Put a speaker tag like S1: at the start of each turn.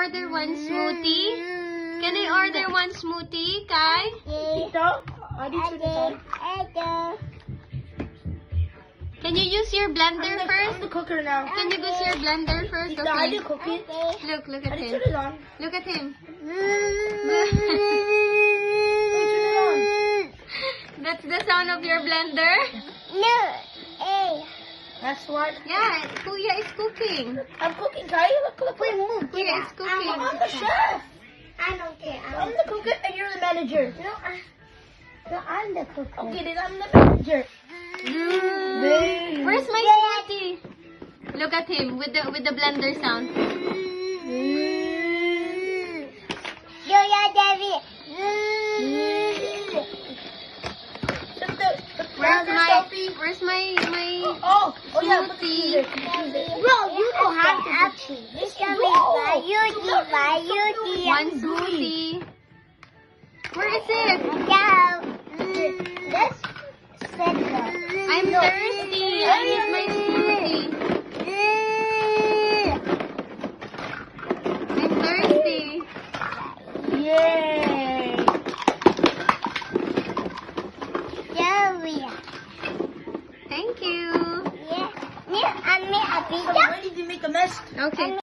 S1: order one smoothie? Can I order one smoothie, Kai?
S2: Tito, I need to decide.
S1: Can you use your blender
S2: I'm
S1: first?
S2: the cooker now.
S1: Can you use your blender first?
S2: Tito, I
S1: Okay.
S2: do cooking.
S1: Look
S2: I
S1: at
S2: did
S1: him.
S2: turn it on.
S1: Look at him. That's the sound of your blender?
S2: That's what.
S1: Yeah, Kuya is cooking.
S2: I'm cooking, Kai. Look. Move.
S1: Kuya is cooking.
S2: I'm the chef.
S3: I don't care.
S2: I'm the cooker and you're the manager.
S3: No, I'm the cooker.
S2: Okay, then I'm the manager.
S1: Where's my smoothie? Look at him with the blender sound. Where's my
S2: Oh, yeah.
S1: smoothie?
S3: Bro, you don't have to actually. This can be
S1: One smoothie. Where is it?
S3: Let's set up.
S1: I'm thirsty. I need my smoothie. I'm thirsty.
S2: Yay.
S1: Thank you.
S3: Yeah, I made a pizza.
S2: I'm ready to make a mess.
S1: Okay.